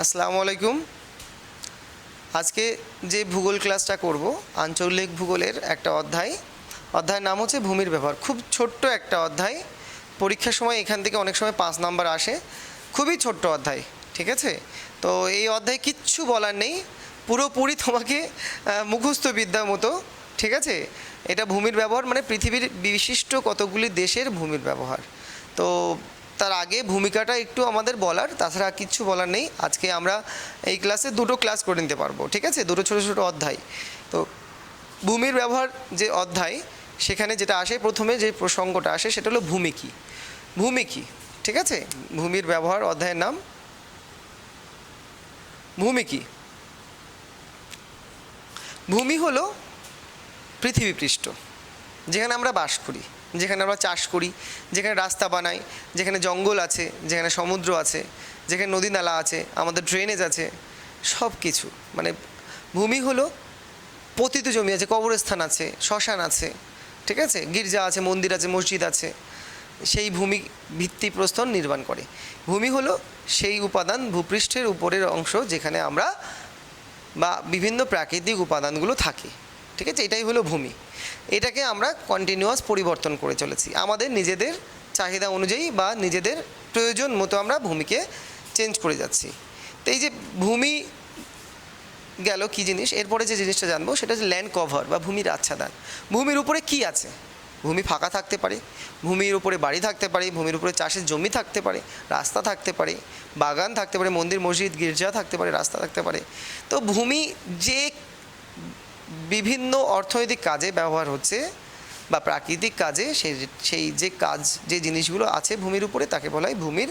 আসসালামু আলাইকুম। আজকে যে ভূগোল ক্লাসটা করব আঞ্চলিক ভূগোলের একটা অধ্যায়ের নাম হচ্ছে ভূমির ব্যবহার। খুব ছোট্ট একটা অধ্যায়, পরীক্ষার সময় এখান থেকে অনেক সময় 5 নাম্বার আসে। খুবই ছোট্ট অধ্যায়, ঠিক আছে? তো এই অধ্যায়ে কিচ্ছু বলার নেই, পুরোপুরি তোমাকে মুখস্থ বিদ্যার মতো, ঠিক আছে? এটা ভূমির ব্যবহার মানে পৃথিবীর বিশিষ্ট কতগুলি দেশের ভূমির ব্যবহার। তো তার আগে ভূমিকাটা একটু আমাদের বলার, তাছাড়া কিচ্ছু বলার নেই। আজকে আমরা এই ক্লাসে দুটো ক্লাস করে নিতে পারবো, ঠিক আছে? দুটো ছোটো ছোটো অধ্যায়। তো ভূমির ব্যবহার যে অধ্যায়, সেখানে যেটা আসে প্রথমে যে প্রসঙ্গটা আসে সেটা হলো ভূমি কী। ভূমি কী, ঠিক আছে? ভূমির ব্যবহার অধ্যায়ের নাম ভূমি কী। ভূমি হলো পৃথিবী পৃষ্ঠ, যেখানে আমরা বাস করি, যেখানে আমরা চাষ করি, যেখানে রাস্তা বানাই, যেখানে জঙ্গল আছে, যেখানে সমুদ্র আছে, যেখানে নদী নালা আছে, আমাদের ড্রেনেজ আছে, সব কিছু মানে ভূমি হলো পতিত জমি আছে, কবরস্থান আছে, শ্মশান আছে, ঠিক আছে, গির্জা আছে, মন্দির আছে, মসজিদ আছে, সেই ভূমি ভিত্তিপ্রস্তর নির্মাণ করে। ভূমি হলো সেই উপাদান, ভূপৃষ্ঠের উপরের অংশ যেখানে আমরা বা বিভিন্ন প্রাকৃতিক উপাদানগুলো থাকে, ঠিক আছে? এটাই হলো ভূমি। এটাকে আমরা কন্টিনিউয়াস পরিবর্তন করে চলেছি আমাদের নিজেদের চাহিদা অনুযায়ী বা নিজেদের প্রয়োজন মতো আমরা ভূমিকে চেঞ্জ করে যাচ্ছি। তো এই যে ভূমি গেল কী জিনিস, এরপরে যে জিনিসটা জানবো সেটা হচ্ছে ল্যান্ড কভার বা ভূমির আচ্ছাদন। ভূমির উপরে কি আছে? ভূমি ফাঁকা থাকতে পারে, ভূমির উপরে বাড়ি থাকতে পারে, ভূমির উপরে চাষের জমি থাকতে পারে, রাস্তা থাকতে পারে, বাগান থাকতে পারে, মন্দির মসজিদ গির্জা থাকতে পারে, রাস্তা থাকতে পারে। তো ভূমি যে বিভিন্ন অর্থনৈতিক কাজে ব্যবহার হচ্ছে বা প্রাকৃতিক কাজে, সেই যে কাজ, যে জিনিসগুলো আছে ভূমির উপরে, তাকে বলা হয় ভূমির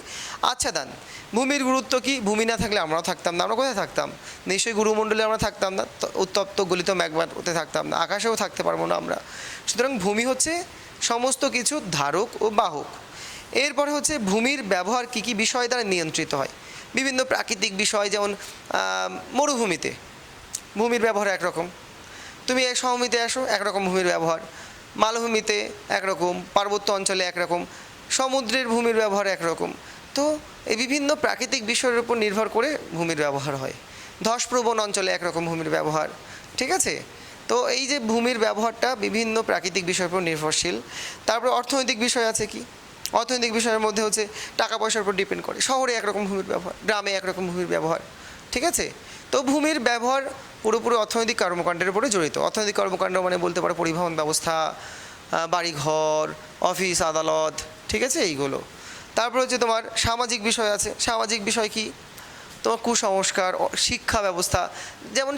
আচ্ছাদন। ভূমির গুরুত্ব কি? ভূমি না থাকলে আমরাও থাকতাম না। আমরা কোথায় থাকতাম? নিশ্চয়ই গুরুমণ্ডলে আমরা থাকতাম না, উত্তপ্ত গলিত ম্যাগমাতে থাকতাম না, আকাশেও থাকতে পারবো না আমরা। সুতরাং ভূমি হচ্ছে সমস্ত কিছু ধারক ও বাহক। এরপরে হচ্ছে ভূমির ব্যবহার কী কী বিষয় দ্বারা নিয়ন্ত্রিত হয়। বিভিন্ন প্রাকৃতিক বিষয়, যেমন মরুভূমিতে ভূমির ব্যবহার একরকম, তুমি এক সমভূমিতে আসো একরকম ভূমির ব্যবহার, মালভূমিতে একরকম, পার্বত্য অঞ্চলে একরকম, সমুদ্রের ভূমির ব্যবহার একরকম। তো এই বিভিন্ন প্রাকৃতিক বিষয়ের উপর নির্ভর করে ভূমির ব্যবহার হয়। ধসপ্রবণ অঞ্চলে একরকম ভূমির ব্যবহার, ঠিক আছে? তো এই যে ভূমির ব্যবহারটা বিভিন্ন প্রাকৃতিক বিষয়ের উপর নির্ভরশীল। তারপরে অর্থনৈতিক বিষয় আছে কি? অর্থনৈতিক বিষয়ের মধ্যে হচ্ছে টাকা পয়সার উপর ডিপেন্ড করে। শহরে একরকম ভূমির ব্যবহার, গ্রামে একরকম ভূমির ব্যবহার, ঠিক আছে? তো ভূমির ব্যবহার পুরোপুরি অর্থনৈতিক কর্মকাণ্ডের উপরে জড়িত। অর্থনৈতিক কর্মকাণ্ড মানে বলতে পারো পরিবহন ব্যবস্থা, বাড়িঘর, অফিস আদালত, ঠিক আছে, এইগুলো। তারপর হচ্ছে তোমার সামাজিক বিষয় আছে। সামাজিক বিষয় কি? তোমার কুসংস্কার, শিক্ষা ব্যবস্থা। যেমন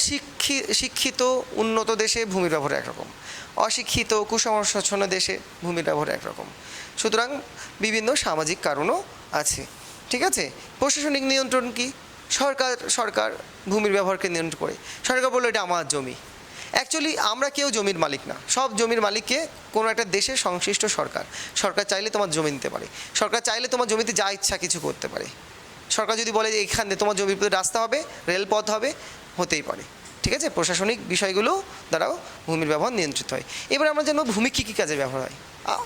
শিক্ষিত উন্নত দেশে ভূমির ব্যবহার একরকম, অশিক্ষিত কুসংস্কারচ্ছন্ন দেশে ভূমির ব্যবহার একরকম। সুতরাং বিভিন্ন সামাজিক কারণও আছে, ঠিক আছে? প্রশাসনিক নিয়ন্ত্রণ কি? সরকার ভূমির ব্যবহারকে নিয়ন্ত্রণ করে। সরকার বললো এটা আমার জমি। অ্যাকচুয়ালি আমরা কেউ জমির মালিক না, সব জমির মালিককে কোনো একটা দেশের সংশ্লিষ্ট সরকার। সরকার চাইলে তোমার জমি নিতে পারে, সরকার চাইলে তোমার জমিতে যা ইচ্ছা কিছু করতে পারে। সরকার যদি বলে যে এখানে তোমার জমির প্রতি রাস্তা হবে, রেলপথ হবে, হতেই পারে, ঠিক আছে? প্রশাসনিক বিষয়গুলো দ্বারাও ভূমির ব্যবহার নিয়ন্ত্রিত হয়। এবার আমরা জানবো ভূমি কী কী কাজে ব্যবহার হয়।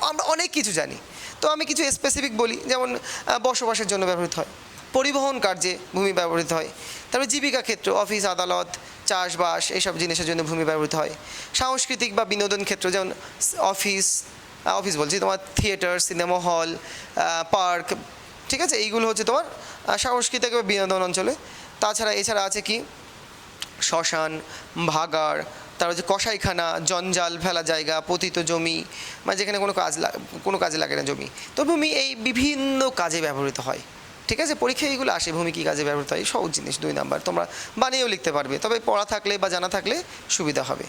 আমরা অনেক কিছু জানি, তো আমি কিছু স্পেসিফিক বলি। যেমন বসবাসের জন্য ব্যবহৃত হয়, পরিবহন কার্যে ভূমি ব্যবহৃত হয়, তারপরে জীবিকা ক্ষেত্র, অফিস আদালত, চাষবাস, এইসব জিনিসের জন্য ভূমি ব্যবহৃত হয়। সাংস্কৃতিক বা বিনোদন ক্ষেত্র, যেমন অফিস বলছি তোমার থিয়েটার, সিনেমা হল, পার্ক, ঠিক আছে, এইগুলো হচ্ছে তোমার সাংস্কৃতিক বা বিনোদন অঞ্চলে। এছাড়া আছে কি? শ্মশান, ভাগাড়, তার হচ্ছে কসাইখানা, জঞ্জাল ফেলা জায়গা, পতিত জমি, মানে যেখানে কোনো কাজে লাগে না জমি। তো ভূমি এই বিভিন্ন কাজে ব্যবহৃত হয়, ঠিক আছে? পরীক্ষায় এইগুলো আসে, ভূমি কী কাজে ব্যবহৃত হয়। সহজ জিনিস, 2 নাম্বার, তোমরা বানিয়েও লিখতে পারবে, তবে পড়া থাকলে বা জানা থাকলে সুবিধা হবে।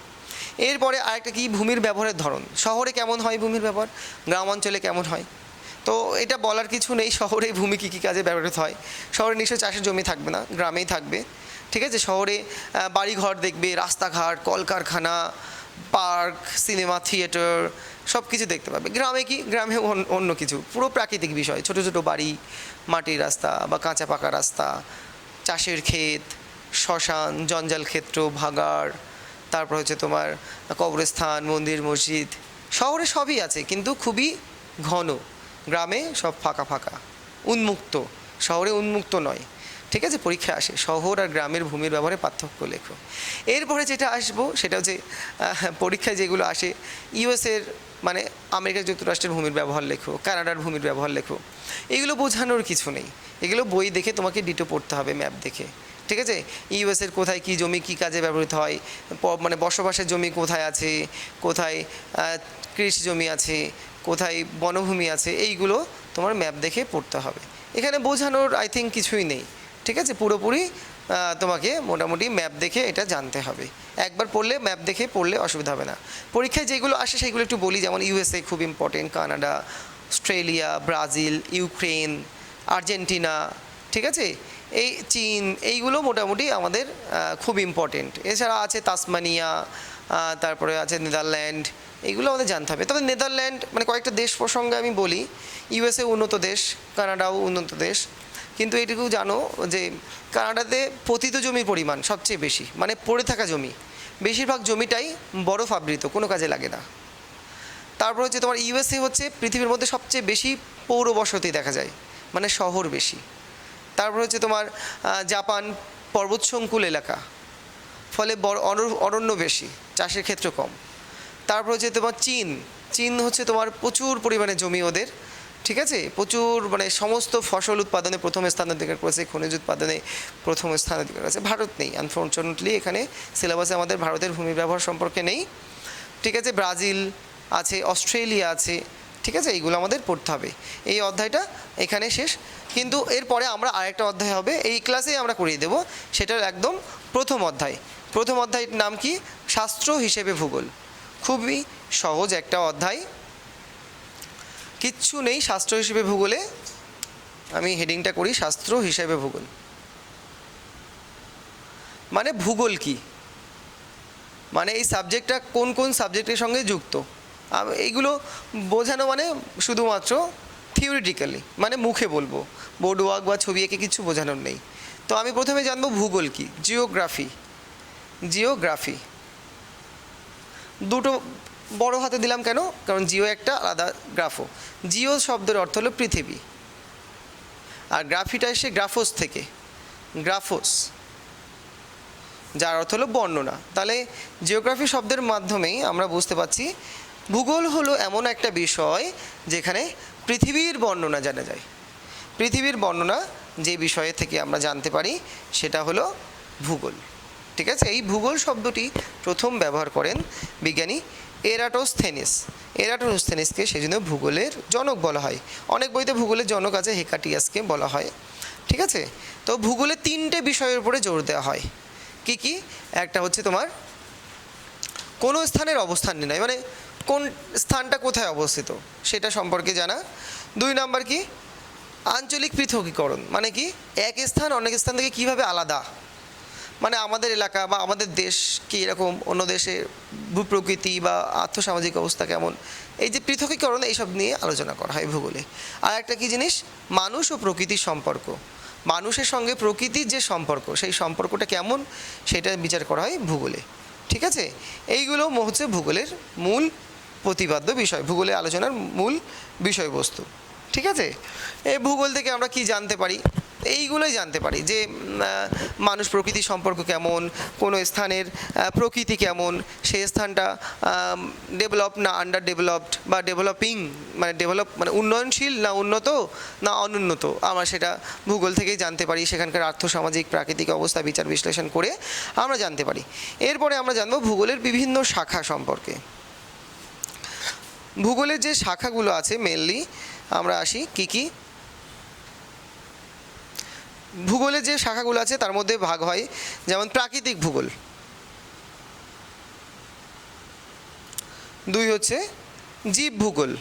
এরপরে আরেকটা কি? ভূমির ব্যবহারের ধরন। শহরে কেমন হয় ভূমির ব্যবহার, গ্রাম অঞ্চলে কেমন হয়। তো এটা বলার কিছু নেই, শহরে ভূমি কী কী কাজে ব্যবহৃত হয়। শহরে নিশ্চয়ই চাষের জমি থাকবে না, গ্রামেই থাকবে, ঠিক আছে? শহরে বাড়িঘর দেখবে, রাস্তাঘাট, কলকারখানা, পার্ক, সিনেমা থিয়েটার, সব কিছু দেখতে পাবে। গ্রামে কি? গ্রামে অন্য কিছু, পুরো প্রাকৃতিক বিষয়, ছোটো ছোটো বাড়ি, মাটির রাস্তা বা কাঁচা পাকা রাস্তা, চাষের ক্ষেত, শ্মশান, জঞ্জাল ক্ষেত্র, ভাগাড়, তারপর হচ্ছে তোমার কবরস্থান, মন্দির মসজিদ। শহরে সবই আছে কিন্তু খুবই ঘন, গ্রামে সব ফাঁকা ফাঁকা, উন্মুক্ত। শহরে উন্মুক্ত নয়, ঠিক আছে, পরীক্ষা আসে শহর আর গ্রামের ভূমির ব্যবহারে পার্থক্য লেখো। এরপরে যেটা আসবো সেটা হচ্ছে পরীক্ষায় যেগুলো আসে ইউএসের মানে আমেরিকা যুক্তরাষ্ট্রের ভূমির ব্যবহার লেখো, কানাডার ভূমির ব্যবহার লেখো। এগুলো বোঝানোর কিছু নেই, এগুলো বই দেখে তোমাকে ডিটো পড়তে হবে, ম্যাপ দেখে। ঠিক আছে, ইউএসের কোথায় কী জমি কী কাজে ব্যবহৃত হয়, মানে বসবাসের জমি কোথায় আছে, কোথায় কৃষি জমি আছে, কোথায় বনভূমি আছে, এইগুলো তোমার ম্যাপ দেখে পড়তে হবে। এখানে বোঝানোর আই থিঙ্ক কিছুই নেই। ঠিক আছে, পুরোপুরি তোমাকে মোটামুটি ম্যাপ দেখে এটা জানতে হবে। একবার পড়লে, ম্যাপ দেখে পড়লে অসুবিধা হবে না। পরীক্ষায় যেগুলো আসে সেগুলো একটু বলি, যেমন ইউএসএ খুব important, Canada, Australia, Brazil, Ukraine, Argentina, ঠিক আছে, এই চীন, এইগুলো মোটামুটি আমাদের খুব ইম্পর্টেন্ট। এছাড়া আছে তাসমানিয়া, তারপরে আছে নেদারল্যান্ড, এইগুলো আমাদের জানতে হবে। তবে নেদারল্যান্ড মানে কয়েকটা দেশ প্রসঙ্গে আমি বলি, ইউএসএ উন্নত দেশ, কানাডাও উন্নত দেশ, কিন্তু এটুকু জানো যে কানাডাতে পতিত জমির পরিমাণ সবচেয়ে বেশি, মানে পড়ে থাকা জমি, বেশিরভাগ জমিটাই বরফ আবৃত, কোনো কাজে লাগে না। তারপর হচ্ছে তোমার ইউএসএ হচ্ছে পৃথিবীর মধ্যে সবচেয়ে বেশি পৌর বসতি দেখা যায়, মানে শহর বেশি। তারপর হচ্ছে তোমার জাপান পর্বতসংকুল এলাকা, ফলে অরণ্য বেশি, চাষের ক্ষেত্র কম। তারপর হচ্ছে তোমার চীন হচ্ছে তোমার প্রচুর পরিমাণে জমি ওদের, ঠিক আছে, প্রচুর মানে সমস্ত ফসল উৎপাদনে প্রথম স্থান অধিকার করেছে, খনিজ উৎপাদনে প্রথম স্থান অধিকার করেছে। ভারত নেই, আনফর্চুনেটলি এখানে সিলেবাসে আমাদের ভারতের ভূমি ব্যবহার সম্পর্কে নেই। ঠিক আছে, ব্রাজিল আছে, অস্ট্রেলিয়া আছে, ঠিক আছে, এইগুলো আমাদের পড়তে হবে। এই অধ্যায়টা এখানে শেষ, কিন্তু এরপরে আমরা আরেকটা অধ্যায় হবে, এই ক্লাসেই আমরা করিয়ে দেব, সেটার একদম প্রথম অধ্যায়। প্রথম অধ্যায়ের নাম কি? শাস্ত্র হিসেবে ভূগোল। খুবই সহজ একটা অধ্যায়, কিচ্ছু নেই শাস্ত্র হিসেবে ভূগোলে। আমি হেডিংটা করি শাস্ত্র হিসেবে ভূগোল। মানে ভূগোল কি, মানে এই সাবজেক্টটা কোন কোন সাবজেক্টের সঙ্গে যুক্ত, এইগুলো বোঝানো মানে শুধুমাত্র থিওরিটিক্যালি, মানে মুখে বলবো, বোর্ড ওয়ার্ক বা ছবি এঁকে কিছু বোঝানোর নেই। তো আমি প্রথমে জানবো ভূগোল কি। জিওগ্রাফি দুটো বড় হাতে দিলাম কেন, কারণ জিও একটা, আলাদা গ্রাফো। জিও শব্দের অর্থ হলো পৃথিবী, আর গ্রাফিটা এসে গ্রাফোস থেকে, গ্রাফোস, যার অর্থ হলো বর্ণনা। তাহলে জিওগ্রাফি শব্দের মাধ্যমেই আমরা বুঝতে পারছি ভূগোল হলো এমন একটা বিষয় যেখানে পৃথিবীর বর্ণনা জানা যায়। পৃথিবীর বর্ণনা যে বিষয়ে থেকে আমরা জানতে পারি সেটা হলো ভূগোল। ঠিক আছে, এই ভূগোল শব্দটি প্রথম ব্যবহার করেন বিজ্ঞানী এরাটোস্থেনিসকে, সেই জন্য ভূগোলের জনক বলা হয়। অনেক বইতে ভূগোলের জনক আছে, হেকাটিয়াসকে বলা হয়। ঠিক আছে, তো ভূগোলে তিনটে বিষয়ের উপরে জোর দেওয়া হয়। কি কি? একটা হচ্ছে তোমার কোনো স্থানের অবস্থান নির্ণয়, মানে কোন স্থানটা কোথায় অবস্থিত সেটা সম্পর্কে জানা। 2 নাম্বার কি? আঞ্চলিক পৃথকীকরণ, মানে কি এক স্থান অনেক স্থান থেকে কীভাবে আলাদা, মানে আমাদের এলাকা বা আমাদের দেশ কি এরকম, অন্য দেশের ভূপ্রকৃতি বা আর্থসামাজিক অবস্থা কেমন, এই যে পৃথকীকরণ, এইসব নিয়ে আলোচনা করা হয় ভূগোলে। আর একটা কী জিনিস? মানুষ ও প্রকৃতির সম্পর্ক, মানুষের সঙ্গে প্রকৃতির যে সম্পর্ক, সেই সম্পর্কটা কেমন সেটা বিচার করা হয় ভূগোলে। ঠিক আছে, এইগুলো হচ্ছে ভূগোলের মূল প্রতিপাদ্য বিষয়, ভূগোলে আলোচনার মূল বিষয়বস্তু। ঠিক আছে, এই ভূগোল থেকে আমরা কি জানতে পারি? এইগুলোই জানতে পারি যে মানুষ প্রকৃতি সম্পর্ক কেমন, কোনো স্থানের প্রকৃতি কেমন, সেই স্থানটা ডেভেলপ না আন্ডার ডেভেলপড বা ডেভেলপিং, মানে ডেভেলপ মানে উন্নয়নশীল না উন্নত না অনুন্নত, আমরা সেটা ভূগোল থেকেই জানতে পারি। সেখানকার আর্থসামাজিক প্রাকৃতিক অবস্থা বিচার বিশ্লেষণ করে আমরা জানতে পারি। এরপরে আমরা জানবো ভূগোলের বিভিন্ন শাখা সম্পর্কে। ভূগোলের যে শাখাগুলো আছে মেনলি আমরা আসি কি কি। ভূগোলের যে শাখাগুলো আছে তার মধ্যে ভাগ হয়, যেমন প্রাকৃতিক ভূগোল, 2 হচ্ছে জীব ভূগোল,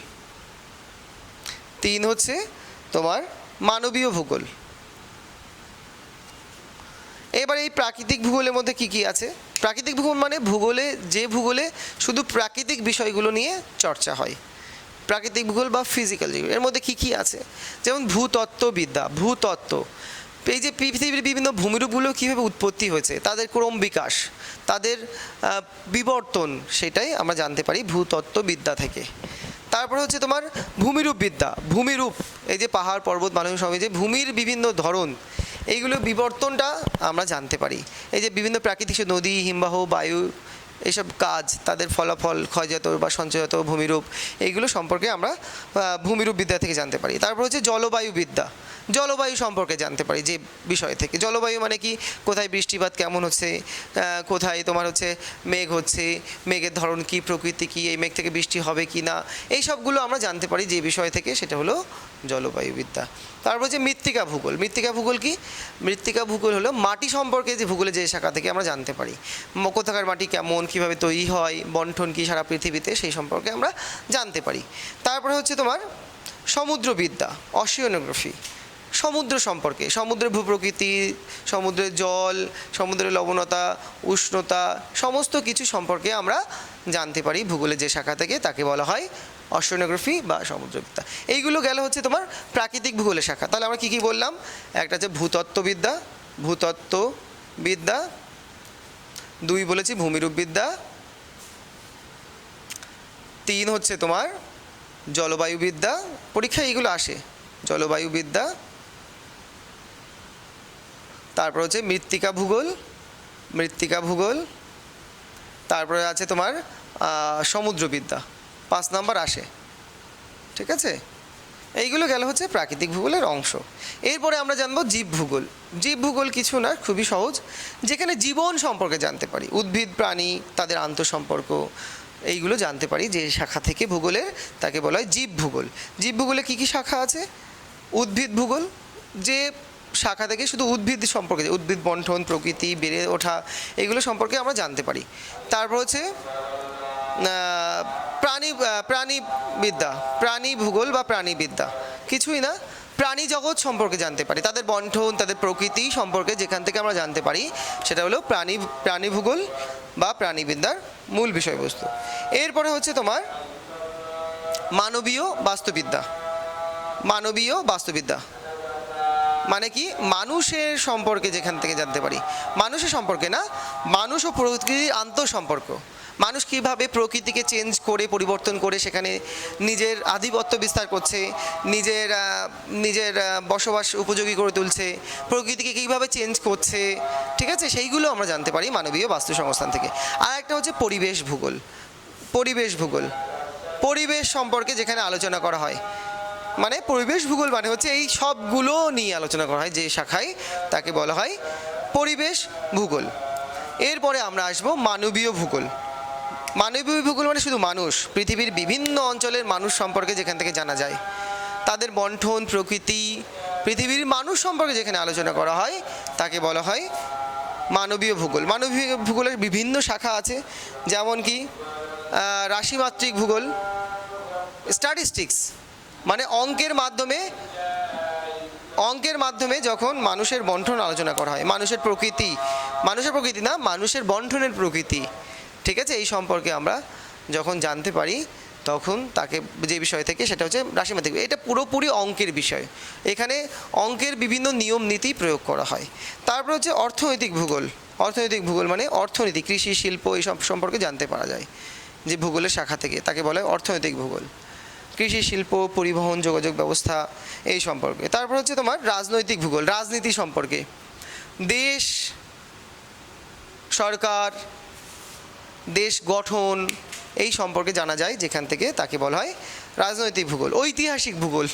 3 হচ্ছে তোমার মানবীয় ভূগোল। এবার এই প্রাকৃতিক ভূগোলের মধ্যে কি কি আছে? প্রাকৃতিক ভূগোল মানে ভূগোলে শুধু প্রাকৃতিক বিষয়গুলো নিয়ে চর্চা হয়, প্রাকৃতিক ভূগোল বা ফিজিক্যাল যেগুলো। এর মধ্যে কি কি আছে? যেমন ভূতত্ত্ববিদ্যা, ভূতত্ত্ব, এই যে পৃথিবীর বিভিন্ন ভূমিরূপগুলো কীভাবে উৎপত্তি হয়েছে, তাদের ক্রম বিকাশ, তাদের বিবর্তন, সেটাই আমরা জানতে পারি ভূতত্ত্ববিদ্যা থেকে। তারপরে হচ্ছে তোমার ভূমিরূপবিদ্যা, ভূমিরূপ, এই যে পাহাড় পর্বত মানুষ সবই যে ভূমির বিভিন্ন ধরন, এইগুলো বিবর্তনটা আমরা জানতে পারি। এই যে বিভিন্ন প্রাকৃতিক নদী, হিমবাহ, বায়ু, এইসব কাজ, তাদের ফলাফল, ক্ষয়জাত বা সঞ্চয়জাত ভূমিরূপ, এইগুলো সম্পর্কে আমরা ভূমিরূপ বিদ্যা থেকে জানতে পারি। তারপর হচ্ছে জলবায়ু বিদ্যা, জলবায়ু সম্পর্কে জানতে পারি যে বিষয় থেকে। জলবায়ু মানে কি, কোথায় বৃষ্টিপাত কেমন হচ্ছে, কোথায় তোমার হচ্ছে মেঘ হচ্ছে, মেঘের ধরন কি, প্রকৃতি কি, এই মেঘ থেকে বৃষ্টি হবে কি না, এই সবগুলো আমরা জানতে পারি যে বিষয় থেকে, সেটা হলো জলবায়ু বিদ্যা। তারপর হচ্ছে মৃত্তিকা ভূগোল। মৃত্তিকা ভূগোল কি? মৃত্তিকা ভূগোল হলো মাটি সম্পর্কে যে ভূগোলে যে শাখা থেকে আমরা জানতে পারি কোথাকার মাটি কেমন, কীভাবে তৈরি হয়, বন্টন কী সারা পৃথিবীতে, সেই সম্পর্কে আমরা জানতে পারি। তারপরে হচ্ছে তোমার সমুদ্রবিদ্যা, অসিয়ানোগ্রাফি, সমুদ্র সম্পর্কে, সমুদ্রের ভূপ্রকৃতি, সমুদ্রের জল, সমুদ্রের লবণতা, উষ্ণতা, সমস্ত কিছু সম্পর্কে আমরা জানতে পারি ভূগোলের যে শাখা থেকে, তাকে বলা হয় অসিয়ানোগ্রাফি বা সমুদ্রবিদ্যা। এইগুলো গেল হচ্ছে তোমার প্রাকৃতিক ভূগোলের শাখা। তাহলে আমরা কী কী বললাম? একটা হচ্ছে ভূতত্ত্ববিদ্যা, ভূতত্ত্ববিদ্যা, 2 বলেছি ভূমিরূপবিদ্যা, 3 হচ্ছে তোমার জলবায়ুবিদ্যা, পরীক্ষায় এইগুলো আসে, জলবায়ুবিদ্যা। তারপর হচ্ছে মৃত্তিকা ভূগোল, মৃত্তিকা ভূগোল। তারপরে আছে তোমার সমুদ্রবিদ্যা, 5 নম্বর আসে, ঠিক আছে? এইগুলো গেল হচ্ছে প্রাকৃতিক ভূগোলের অংশ। এরপরে আমরা জানবো জীব ভূগোল। জীব ভূগোল কিছু না, খুবই সহজ, যেখানে জীবন সম্পর্কে জানতে পারি, উদ্ভিদ, প্রাণী, তাদের আন্তঃসম্পর্ক, এইগুলো জানতে পারি যে শাখা থেকে ভূগোলের, তাকে বলা হয় জীব ভূগোল। জীব ভূগোলে কী কী শাখা আছে? উদ্ভিদ ভূগোল, যে শাখা থেকে শুধু উদ্ভিদ সম্পর্কে, উদ্ভিদ বন্টন, প্রকৃতি, বেড়ে ওঠা, এগুলো সম্পর্কে আমরা জানতে পারি। তারপর হচ্ছে প্রাণীবিদ্যা, প্রাণী ভূগোল বা প্রাণীবিদ্যা, কিছুই না, প্রাণী জগৎ সম্পর্কে জানতে পারি, তাদের বন্টন, তাদের প্রকৃতি সম্পর্কে যেখান থেকে আমরা জানতে পারি, সেটা হলো প্রাণী ভূগোল বা প্রাণীবিদ্যার মূল বিষয়বস্তু। এরপরে হচ্ছে তোমার মানবীয় বাস্তুবিদ্যা। মানবীয় বাস্তুবিদ্যা মানে কি? মানুষের সম্পর্কে যেখান থেকে জানতে পারি, মানুষের সম্পর্কে না, মানুষ ও প্রকৃতির আন্তঃসম্পর্ক, মানুষ কীভাবে প্রকৃতিকে চেঞ্জ করে, পরিবর্তন করে সেখানে নিজের আধিপত্য বিস্তার করছে, নিজের বসবাস উপযোগী করে তুলছে, প্রকৃতিকে কীভাবে চেঞ্জ করছে, ঠিক আছে? সেইগুলো আমরা জানতে পারি মানবীয় বাস্তু সংস্থান থেকে। আর একটা হচ্ছে পরিবেশ ভূগোল। পরিবেশ ভূগোল, পরিবেশ সম্পর্কে যেখানে আলোচনা করা হয়, মানে পরিবেশ ভূগোল মানে হচ্ছে এই সবগুলো নিয়ে আলোচনা করা হয় যে শাখায়, তাকে বলা হয় পরিবেশ ভূগোল। এরপরে আমরা আসবো মানবীয় ভূগোল। মানবীয় ভূগোল মানে শুধু মানুষ, পৃথিবীর বিভিন্ন অঞ্চলের মানুষ সম্পর্কে যেখান থেকে জানা যায়, তাদের বন্টন, প্রকৃতি, পৃথিবীর মানুষ সম্পর্কে যেখানে আলোচনা করা হয়, তাকে বলা হয় মানবীয় ভূগোল। মানবীয় ভূগোলের বিভিন্ন শাখা আছে, যেমন কি রাশিমাত্রিক ভূগোল, স্ট্যাটিস্টিক্স, মানে অঙ্কের মাধ্যমে যখন মানুষের বন্টন আলোচনা করা হয়, মানুষের প্রকৃতি না, মানুষের বন্টনের প্রকৃতি, ঠিক আছে? এই সম্পর্কে আমরা যখন জানতে পারি, তখন তাকে যে বিষয় থেকে, সেটা হচ্ছে রাশিমাত্রিক। এটা পুরোপুরি অঙ্কের বিষয়, এখানে অঙ্কের বিভিন্ন নিয়ম নীতি প্রয়োগ করা হয়। তারপর হচ্ছে অর্থনৈতিক ভূগোল। অর্থনৈতিক ভূগোল মানে অর্থনীতি, কৃষি, শিল্প, এইসব সম্পর্কে জানতে পারা যায় যে ভূগোলের শাখা থেকে, তাকে বলা হয় অর্থনৈতিক ভূগোল। কৃষি, শিল্প, পরিবহন, যোগাযোগ ব্যবস্থা, এই সম্পর্কে। তারপর হচ্ছে তোমার রাজনৈতিক ভূগোল, রাজনীতি সম্পর্কে, দেশ, সরকার, দেশ গঠন, এই সম্পর্কে জানা যায় যেখান থেকে, তাকে বলা হয় রাজনৈতিক ভূগোল। ঐতিহাসিক ভূগোল,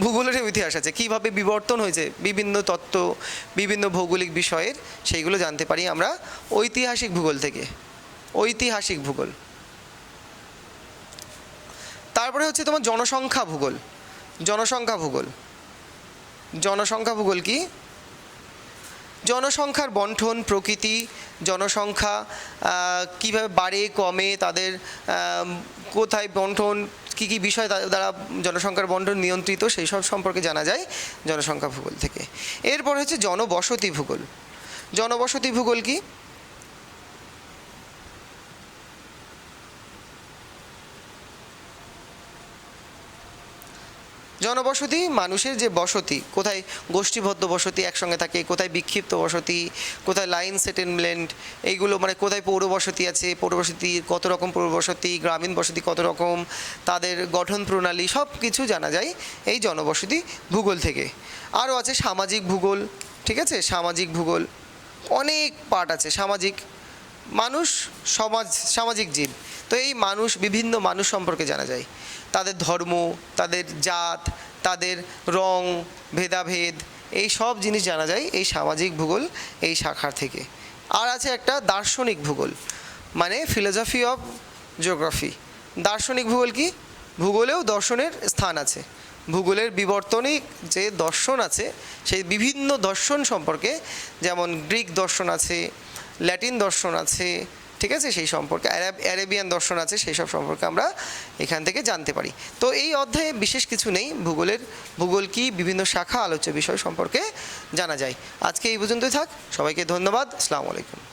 ভূগোলের ইতিহাস আছে, কীভাবে বিবর্তন হয়েছে বিভিন্ন তত্ত্ব, বিভিন্ন ভৌগোলিক বিষয়ের, সেইগুলো জানতে পারি আমরা ঐতিহাসিক ভূগোল থেকে। ঐতিহাসিক ভূগোল। তারপরে হচ্ছে তোমার জনসংখ্যা ভূগোল। জনসংখ্যা ভূগোল, জনসংখ্যা ভূগোল কি? জনসংখ্যার বন্টন, প্রকৃতি, জনসংখ্যা কীভাবে বাড়ে, কমে, তাদের কোথায় বন্টন, কী কী বিষয় দ্বারা জনসংখ্যার বন্টন নিয়ন্ত্রিত, সেই সব সম্পর্কে জানা যায় জনসংখ্যা ভূগোল থেকে। এরপর হচ্ছে জনবসতি ভূগোল। জনবসতি ভূগোল কি? জনবসতি মানুষের যে বসতি, কোথায় গোষ্ঠীবদ্ধ বসতি একসঙ্গে থাকে, কোথায় বিক্ষিপ্ত বসতি, কোথায় লাইন সেটেলমেন্ট, এইগুলো মানে কোথায় পৌরবসতি আছে, পৌরবসতি কত রকম, পৌরবসতি, গ্রামীণ বসতি কত রকম, তাদের গঠন প্রণালী, সব কিছু জানা যায় এই জনবসতি ভূগোল থেকে। আরও আছে সামাজিক ভূগোল। ঠিক আছে, সামাজিক ভূগোল, অনেক পার্ট আছে। মানুষ সামাজিক জীব। তো এই বিভিন্ন মানুষ সম্পর্কে জানা যায়, তাদের ধর্ম, তাদের জাত, তাদের রং, ভেদাভেদ, এই সব জিনিস জানা যায় এই সামাজিক ভূগোল এই শাখার থেকে। আর আছে একটা দার্শনিক ভূগোল, মানে ফিলোসফি অফ জিওগ্রাফি। দার্শনিক ভূগোল কি? ভূগোলেও দর্শনের স্থান আছে। ভূগোলের বিবর্তনিক যে দর্শন আছে, সেই বিভিন্ন দর্শন সম্পর্কে, যেমন গ্রিক দর্শন আছে, ল্যাটিন দর্শন আছে, ঠিক আছে, সেই সম্পর্কে অ্যারেবিয়ান দর্শন আছে, সেই সব সম্পর্কে আমরা এখান থেকে জানতে পারি। তো এই অধ্যায়ে বিশেষ কিছু নেই, ভূগোল কি, বিভিন্ন শাখা, আলোচ্য বিষয় সম্পর্কে জানা যায়। আজকে এই পর্যন্তই থাক। সবাইকে ধন্যবাদ। আসসালামু আলাইকুম।